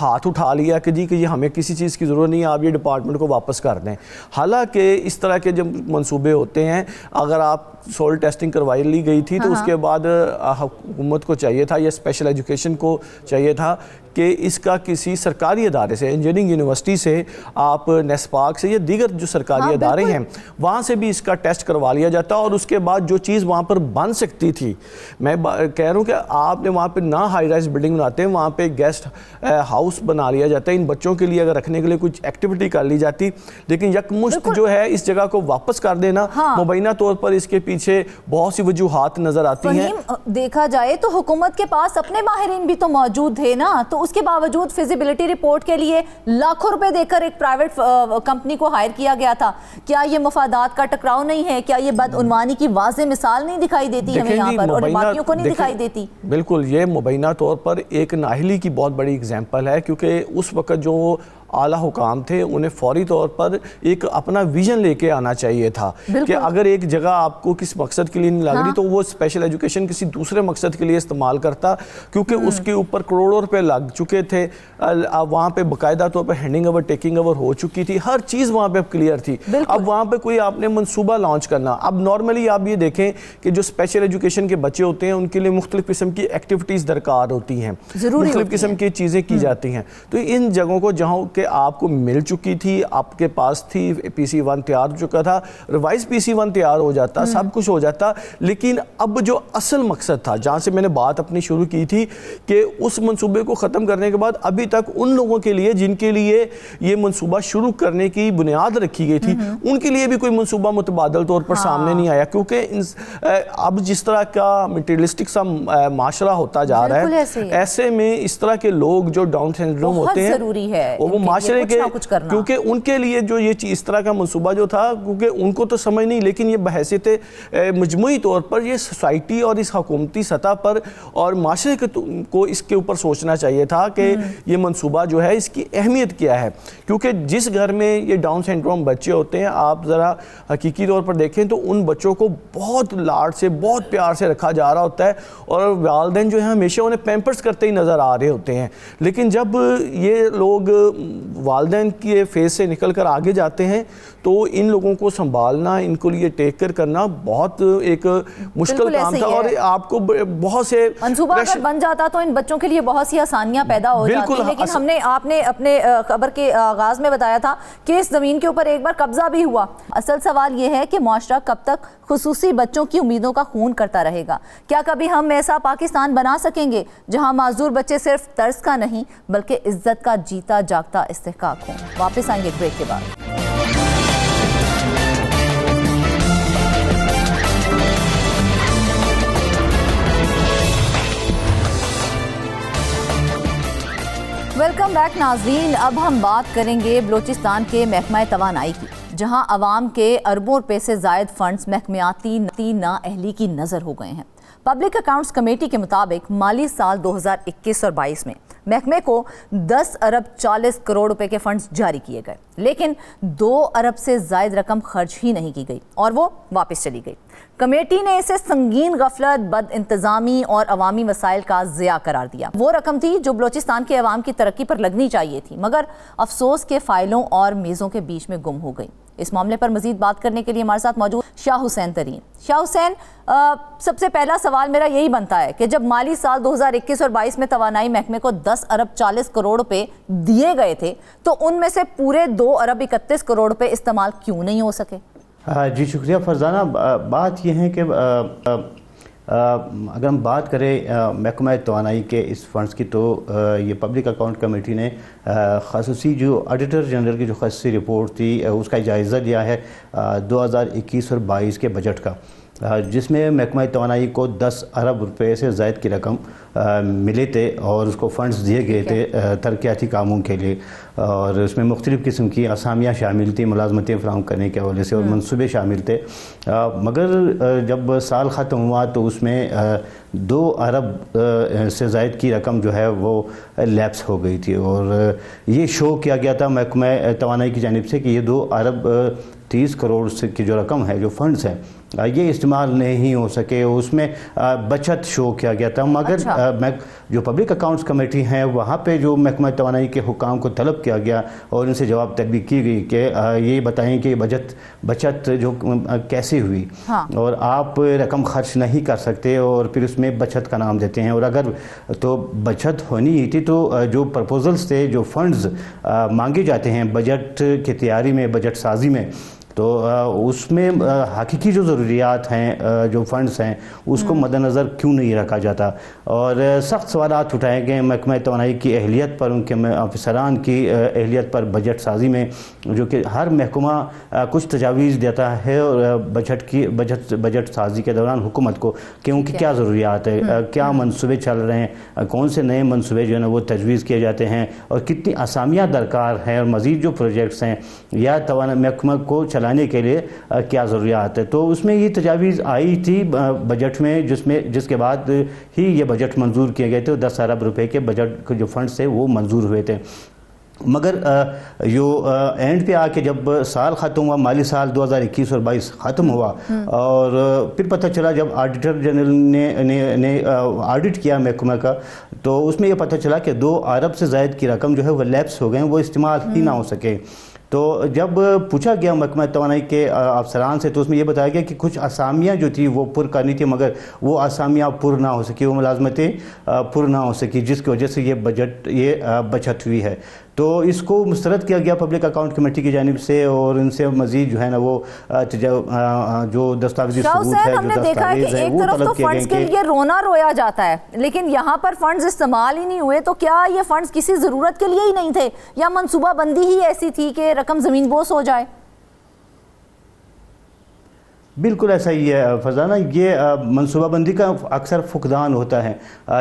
ہاتھ اٹھا لیا کہ جی کہ یہ ہمیں کسی چیز کی ضرورت نہیں ہے، آپ یہ ڈپارٹمنٹ کو واپس کر دیں۔ حالانکہ اس طرح کے جب منصوبے ہوتے ہیں، اگر آپ سوئل ٹیسٹنگ کروائی لی گئی تھی تو اس کے بعد حکومت کو چاہیے تھا یا اسپیشل ایجوکیشن کو چاہیے تھا کہ اس کا کسی سرکاری ادارے سے، انجینئرنگ یونیورسٹی سے، آپ نیسپاک سے یا دیگر جو سرکاری ادارے ہیں وہاں سے بھی اس کا ٹیسٹ کروا لیا جاتا، اور اس کے بعد جو چیز وہاں پر بن سکتی تھی، میں کہہ رہا ہوں کہ آپ نے وہاں پہ نہ ہائی رائز بلڈنگ بناتے ہیں، وہاں پہ گیسٹ ہاؤس بنا لیا جاتا ہے ان بچوں کے لیے، اگر رکھنے کے لیے کچھ ایکٹیویٹی کر لی جاتی، لیکن یکمشت جو ہے اس جگہ کو واپس کر دینا، مبینہ طور پر اس کے پیچھے بہت سی وجوہات نظر آتی ہیں۔ دیکھا جائے تو حکومت کے پاس اپنے ماہرین بھی تو موجود تھے نا، تو اس کے باوجود فیزیبلٹی رپورٹ کے لیے لاکھوں روپے دے کر ایک پرائیویٹ کمپنی کو ہائر کیا گیا تھا۔ کیا یہ مفادات کا ٹکراؤ نہیں ہے؟ کیا یہ بدعنوانی کی واضح مثال نہیں دکھائی دیتی ہمیں یہاں پر، اور باقیوں کو نہیں دکھائی دیتی؟ بالکل، یہ مبینہ طور پر ایک نااہلی کی بہت بڑی اگزامپل ہے، کیونکہ اس وقت جو اعلیٰ حکام تھے انہیں فوری طور پر ایک اپنا ویژن لے کے آنا چاہیے تھا کہ اگر ایک جگہ آپ کو کس مقصد کے لیے نہیں لگ رہی تو وہ اسپیشل ایجوکیشن کسی دوسرے مقصد کے لیے استعمال کرتا، کیونکہ اس کے اوپر کروڑوں روپے لگ چکے تھے، وہاں پہ باقاعدہ طور پہ ہینڈنگ اوور ٹیکنگ اوور ہو چکی تھی، ہر چیز وہاں پہ کلیئر تھی۔ اب وہاں پہ کوئی آپ نے منصوبہ لانچ کرنا، اب نارملی آپ یہ دیکھیں کہ جو اسپیشل ایجوکیشن کے بچے ہوتے ہیں ان کے لیے مختلف قسم کی ایکٹیویٹیز درکار ہوتی ہیں، مختلف قسم کی چیزیں کی جاتی ہیں، تو ان جگہوں کو جہاں کہ آپ کو مل چکی تھی, آپ کے پاس تھی, PC1 تیار ہو چکا تھا, ریوائز PC1 تیار ہو جاتا, سب کچھ ہو جاتا. لیکن اب جو اصل مقصد تھا, جہاں سے میں نے بات اپنی شروع کی تھی, کہ اس منصوبے کو ختم کرنے کے بعد ابھی تک ان لوگوں کے لیے جن کے لیے یہ منصوبہ شروع کرنے کی بنیاد رکھی گئی تھی, ان کے لیے بھی کوئی منصوبہ متبادل طور پر سامنے نہیں آیا. کیونکہ اب جس طرح کا مٹیریلسٹک سا معاشرہ ہوتا جا رہا ہے, ایسے میں اس طرح کے لوگ جو ڈاؤن سنڈروم ہوتے ہیں ضروری ہے وہ معاشرے کے, کیونکہ ان کے لیے جو یہ اس طرح کا منصوبہ جو تھا, کیونکہ ان کو تو سمجھ نہیں, لیکن یہ بحیثیت مجموعی طور پر یہ سوسائٹی اور اس حکومتی سطح پر اور معاشرے کو اس کے اوپر سوچنا چاہیے تھا کہ یہ منصوبہ جو ہے اس کی اہمیت کیا ہے. کیونکہ جس گھر میں یہ ڈاؤن سنڈروم بچے ہوتے ہیں, آپ ذرا حقیقی طور پر دیکھیں تو ان بچوں کو بہت لاڈ سے, بہت پیار سے رکھا جا رہا ہوتا ہے, اور والدین جو ہیں ہمیشہ انہیں پیمپرس کرتے ہی نظر آ رہے ہوتے ہیں. لیکن جب یہ لوگ والدین کے فیس سے نکل کر آگے جاتے ہیں تو ان لوگوں کو سنبھالنا, ان کو لیے ٹیک کر کرنا بہت ایک مشکل کام تھا. اور آپ کو بہت سے منصوبہ اگر بن جاتا تو ان بچوں کے لیے بہت سی آسانیاں پیدا ہو جاتی, لیکن آپ نے اپنے خبر کے آغاز میں بتایا تھا کہ اس زمین کے اوپر ایک بار قبضہ بھی ہوا. اصل سوال یہ ہے کہ معاشرہ کب تک خصوصی بچوں کی امیدوں کا خون کرتا رہے گا؟ کیا کبھی ہم ایسا پاکستان بنا سکیں گے جہاں معذور بچے صرف طرز کا نہیں بلکہ عزت کا جیتا جاگتا استحقاق ہوں؟ واپس آئیں گے بریک کے بعد. ویلکم بیک ناظرین. اب ہم بات کریں گے بلوچستان کے محکمہ توانائی کی, جہاں عوام کے اربوں روپے سے زائد فنڈز محکمیاتی نااہلی کی نظر ہو گئے ہیں. پبلک اکاؤنٹس کمیٹی کے مطابق مالی سال 2021 اور 22 میں محکمے کو 10 ارب 40 کروڑ روپے کے فنڈز جاری کیے گئے, لیکن 2 ارب سے زائد رقم خرچ ہی نہیں کی گئی اور وہ واپس چلی گئی. کمیٹی نے اسے سنگین غفلت, بد انتظامی اور عوامی مسائل کا ضیاع قرار دیا. وہ رقم تھی جو بلوچستان کے عوام کی ترقی پر لگنی چاہیے تھی, مگر افسوس کے فائلوں اور میزوں کے بیچ میں گم ہو گئی. اس معاملے پر مزید بات کرنے کے لیے ہمارے ساتھ موجود شاہ حسین ترین. شاہ حسین, سب سے پہلا سوال میرا یہی بنتا ہے کہ جب مالی سال 2021 اور 22 میں توانائی محکمے کو 10 ارب 40 کروڑ روپے دیے گئے تھے, تو ان میں سے پورے 2 ارب 31 کروڑ روپے استعمال کیوں نہیں ہو سکے؟ جی شکریہ فرزانہ. بات یہ ہے کہ اگر ہم بات کریں محکمہ توانائی کے اس فنڈز کی, تو یہ پبلک اکاؤنٹ کمیٹی نے خصوصی جو آڈیٹر جنرل کی جو خصوصی رپورٹ تھی اس کا جائزہ لیا ہے 2021 اور 22 کے بجٹ کا, جس میں محکمہ توانائی کو 10 ارب روپے سے زائد کی رقم ملے تھے اور اس کو فنڈز دیے گئے تھے ترقیاتی کاموں کے لیے, اور اس میں مختلف قسم کی اسامیاں شامل تھیں ملازمتیں فراہم کرنے کے حوالے سے, اور منصوبے شامل تھے. مگر جب سال ختم ہوا تو اس میں 2 ارب سے زائد کی رقم جو ہے وہ لیپس ہو گئی تھی, اور یہ شو کیا گیا تھا محکمہ توانائی کی جانب سے کہ یہ 2 ارب 30 کروڑ کی جو رقم ہے, جو فنڈز ہیں, یہ استعمال نہیں ہو سکے. اس میں بچت شو کیا گیا تھا, مگر جو پبلک اکاؤنٹس کمیٹی ہیں وہاں پہ جو محکمہ توانائی کے حکام کو طلب کیا گیا اور ان سے جواب طلبی کی گئی کہ یہ بتائیں کہ بچت جو کیسے ہوئی, اور آپ رقم خرچ نہیں کر سکتے اور پھر اس میں بچت کا نام دیتے ہیں. اور اگر تو بچت ہونی ہی تھی تو جو پرپوزلز تھے, جو فنڈز مانگے جاتے ہیں بجٹ کی تیاری میں, بجٹ سازی میں, تو اس میں حقیقی جو ضروریات ہیں, جو فنڈز ہیں, اس کو مد نظر کیوں نہیں رکھا جاتا. اور سخت سوالات اٹھائے گئے محکمہ توانائی کی اہلیت پر, ان کے افسران کی اہلیت پر بجٹ سازی میں, جو کہ ہر محکمہ کچھ تجاویز دیتا ہے اور بجٹ سازی کے دوران حکومت کو کہ ان کی کیا ضروریات ہے, کیا منصوبے چل رہے ہیں, کون سے نئے منصوبے جو ہے نا وہ تجویز کیے جاتے ہیں, اور کتنی اسامیاں درکار ہیں, اور مزید جو پروجیکٹس ہیں یا محکمہ کو چلانے کے لیے کیا ضروریات ہے. تو اس میں یہ تجاویز آئی تھی بجٹ میں, جس کے بعد ہی یہ بجٹ منظور کیے گئے تھے, 10 ارب روپے کے بجٹ کے جو فنڈز تھے وہ منظور ہوئے تھے. مگر جو اینڈ پہ آ کے جب سال ختم ہوا, مالی سال 2021 اور 22 ختم ہوا, اور پھر پتہ چلا جب آڈیٹر جنرل نے آڈٹ کیا محکمہ کا, تو اس میں یہ پتہ چلا کہ 2 ارب سے زائد کی رقم جو ہے وہ لیپس ہو گئے, وہ استعمال ہی نہ ہو سکے. تو جب پوچھا گیا محکمہ توانائی کے افسران سے, تو اس میں یہ بتایا گیا کہ کچھ اسامیاں جو تھی وہ پر کرنی تھی, مگر وہ اسامیاں پر نہ ہو سکی, وہ ملازمتیں پر نہ ہو سکی, جس کی وجہ سے یہ بچت ہوئی ہے. تو اس کو مسترد کیا گیا پبلک اکاؤنٹ کمیٹی کی جانب سے اور ان سے مزید جو ہے نا وہ جو دستاویزی ثبوت ہے ہم نے دیکھا ہے کہ ایک طرف تو فنڈز کے لیے رونا رویا جاتا ہے لیکن یہاں پر فنڈز استعمال ہی نہیں ہوئے، تو کیا یہ فنڈز کسی ضرورت کے لیے ہی نہیں تھے یا منصوبہ بندی ہی ایسی تھی کہ رقم زمین بوس ہو جائے؟ بالکل ایسا ہی ہے فرزانہ، یہ منصوبہ بندی کا اکثر فقدان ہوتا ہے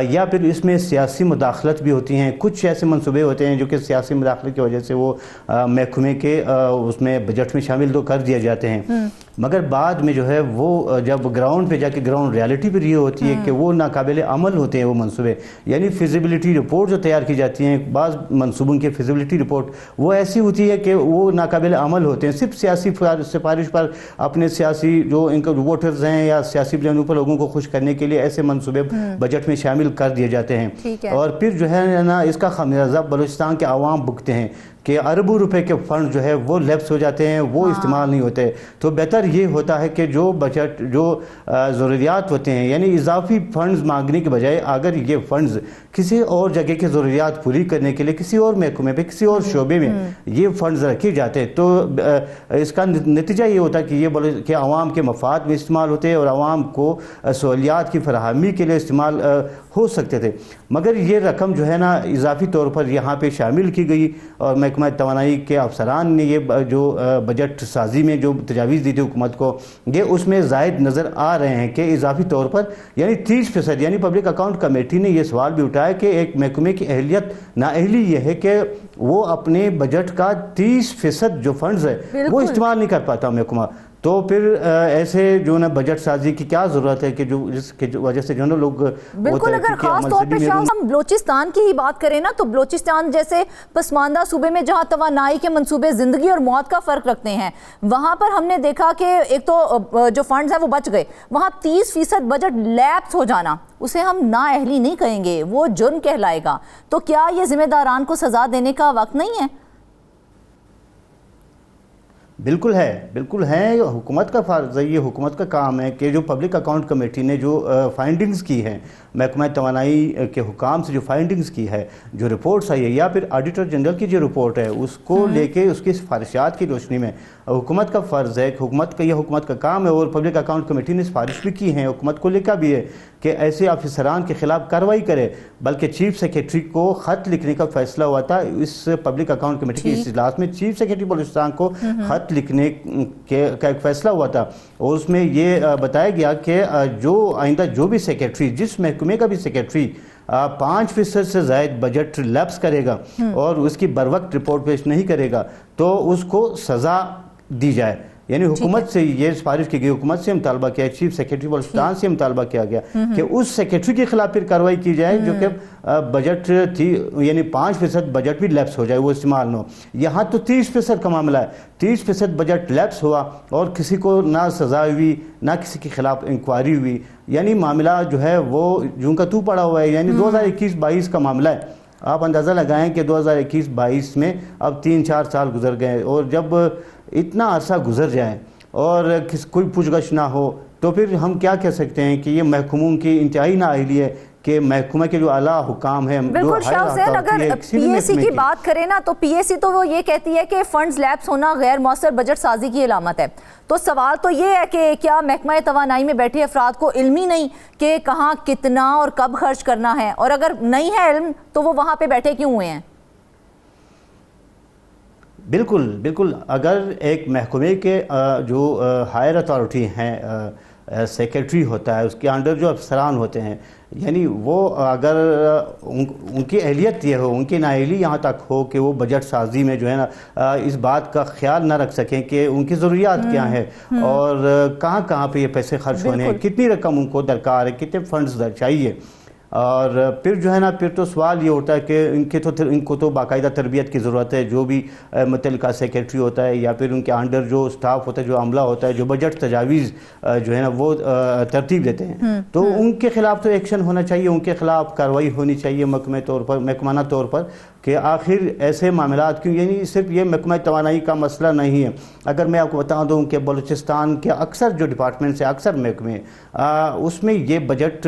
یا پھر اس میں سیاسی مداخلت بھی ہوتی ہیں. کچھ ایسے منصوبے ہوتے ہیں جو کہ سیاسی مداخلت کی وجہ سے وہ محکمے کے اس میں بجٹ میں شامل تو کر دیے جاتے ہیں، مگر بعد میں جو ہے وہ جب گراؤنڈ پہ جا کے گراؤنڈ ریالٹی پہ یہ ہوتی ہے کہ وہ ناقابل عمل ہوتے ہیں وہ منصوبے. یعنی فیزیبلٹی رپورٹ جو تیار کی جاتی ہیں بعض منصوبوں کی فیزیبلٹی رپورٹ وہ ایسی ہوتی ہے کہ وہ ناقابل عمل ہوتے ہیں، صرف سیاسی سفارش پر اپنے سیاسی جو ان کے ووٹرز ہیں یا سیاسی بلندوں پر لوگوں کو خوش کرنے کے لیے ایسے منصوبے بجٹ میں شامل کر دیے جاتے ہیں. اور پھر جو ہے نا اس کا خمیازہ بلوچستان کے عوام بھگتے ہیں کہ اربوں روپے کے فنڈ جو ہے وہ لیپس ہو جاتے ہیں، وہ استعمال نہیں ہوتے. تو بہتر یہ ہوتا ہے کہ جو بجٹ جو ضروریات ہوتے ہیں یعنی اضافی فنڈز مانگنے کے بجائے اگر یہ فنڈز کسی اور جگہ کی ضروریات پوری کرنے کے لیے کسی اور محکمے پہ کسی اور شعبے میں یہ فنڈز رکھے جاتے تو اس کا نتیجہ یہ ہوتا ہے کہ یہ کہ عوام کے مفاد میں استعمال ہوتے اور عوام کو سہولیات کی فراہمی کے لیے استعمال ہو سکتے تھے. مگر یہ رقم جو ہے نا اضافی طور پر یہاں پہ شامل کی گئی اور محکمہ توانائی کے افسران نے یہ جو بجٹ سازی میں جو تجاویز دی تھی حکومت کو یہ اس میں زائد نظر آ رہے ہیں کہ اضافی طور پر یعنی 30% یعنی پبلک اکاؤنٹ کمیٹی نے یہ سوال بھی اٹھایا کہ ایک محکمے کی اہلیت نااہلی یہ ہے کہ وہ اپنے بجٹ کا 30% جو فنڈز ہے وہ استعمال نہیں کر پاتا محکمہ. تو پھر ایسے جو نا بجٹ سازی کی کیا ضرورت ہے کہ جو جس کی وجہ سے جو نا لوگ بالکل. اگر خاص طور پہ ہم بلوچستان کی ہی بات کریں نا تو بلوچستان جیسے پسماندہ صوبے میں جہاں توانائی کے منصوبے زندگی اور موت کا فرق رکھتے ہیں وہاں پر ہم نے دیکھا کہ ایک تو جو فنڈز ہیں وہ بچ گئے، وہاں 30% بجٹ لیپس ہو جانا اسے ہم نااہلی نہیں کہیں گے، وہ جرم کہلائے گا. تو کیا یہ ذمہ داران کو سزا دینے کا وقت نہیں ہے؟ بالکل ہے حکومت کا فرض ہے، یہ حکومت کا کام ہے کہ جو پبلک اکاؤنٹ کمیٹی نے جو فائنڈنگز کی ہیں محکمہ توانائی کے حکام سے جو فائنڈنگز کی ہے جو رپورٹس آئی ہے یا پھر آڈیٹر جنرل کی جو رپورٹ ہے اس کو لے کے اس کی سفارشات کی روشنی میں حکومت کا فرض ہے کہ حکومت کا کام ہے اور پبلک اکاؤنٹ کمیٹی نے سفارش بھی کی ہیں، حکومت کو لکھا بھی ہے کہ ایسے افسران کے خلاف کارروائی کرے. بلکہ چیف سیکریٹری کو خط لکھنے کا فیصلہ ہوا تھا اس پبلک اکاؤنٹ کمیٹی کے اجلاس میں، چیف سیکریٹری بلوچستان کو خط لکھنے کا ایک فیصلہ ہوا تھا اور اس میں یہ بتایا گیا کہ جو آئندہ جو بھی سیکریٹری جس محکمے کا بھی سیکریٹری 5% سے زائد بجٹ لیپس کرے گا اور اس کی بروقت رپورٹ پیش نہیں کرے گا تو اس کو سزا دی جائے. یعنی حکومت سے یہ سفارش کی گئی، حکومت سے مطالبہ کیا ہے، چیف سیکریٹری بلوچستان سے مطالبہ کیا گیا کہ اس سیکریٹری کے خلاف پھر کارروائی کی جائے جو کہ بجٹ تھی یعنی 5% بجٹ بھی لیپس ہو جائے وہ استعمال نہ ہو. یہاں تو 30% کا معاملہ ہے، 30% بجٹ لیپس ہوا اور کسی کو نہ سزا ہوئی نہ کسی کے خلاف انکوائری ہوئی. یعنی معاملہ جو ہے وہ جوں کا تو پڑا ہوا ہے. یعنی 2021-22 کا معاملہ ہے. آپ اندازہ لگائیں کہ 2021-22 میں اب 3-4 سال گزر گئے اور جب اتنا عرصہ گزر جائے اور کوئی پوچھ گچھ نہ ہو تو پھر ہم کیا کہہ سکتے ہیں کہ یہ محکوموں کی انتہائی نااہلی ہے کہ محکمہ کے جو اعلیٰ حکام ہیں. بالکل شاہ حسین، اگر پی اے سی کی بات کریں نا تو پی اے سی تو وہ یہ کہتی ہے کہ فنڈز لیپس ہونا غیر مؤثر بجٹ سازی کی علامت ہے. تو سوال تو یہ ہے کہ کیا محکمہ توانائی میں بیٹھے افراد کو علم ہی نہیں کہ کہاں کتنا اور کب خرچ کرنا ہے، اور اگر نہیں ہے علم تو وہ وہاں پہ بیٹھے کیوں ہوئے ہیں؟ بالکل اگر ایک محکمے کے جو ہائر اتھارٹی ہیں سیکریٹری ہوتا ہے اس کے انڈر جو افسران ہوتے ہیں یعنی وہ اگر ان کی اہلیت یہ ہو، ان کی نااہلی یہاں تک ہو کہ وہ بجٹ سازی میں جو ہے نا اس بات کا خیال نہ رکھ سکیں کہ ان کی ضروریات کیا ہیں اور کہاں پہ یہ پیسے خرچ ہونے ہیں، کتنی رقم ان کو درکار ہے، کتنے فنڈز چاہیے. اور پھر جو ہے نا پھر تو سوال یہ ہوتا ہے کہ ان کو تو باقاعدہ تربیت کی ضرورت ہے. جو بھی متعلقہ سیکریٹری ہوتا ہے یا پھر ان کے انڈر جو سٹاف ہوتا ہے، جو عملہ ہوتا ہے، جو بجٹ تجاویز جو ہے نا وہ ترتیب دیتے ہیں تو ان کے خلاف تو ایکشن ہونا چاہیے، ان کے خلاف کارروائی ہونی چاہیے محکمانہ طور پر کہ آخر ایسے معاملات کیوں. یعنی صرف یہ محکمہ توانائی کا مسئلہ نہیں ہے. اگر میں آپ کو بتا دوں کہ بلوچستان کے اکثر جو ڈپارٹمنٹس ہیں، اکثر محکمے اس میں یہ بجٹ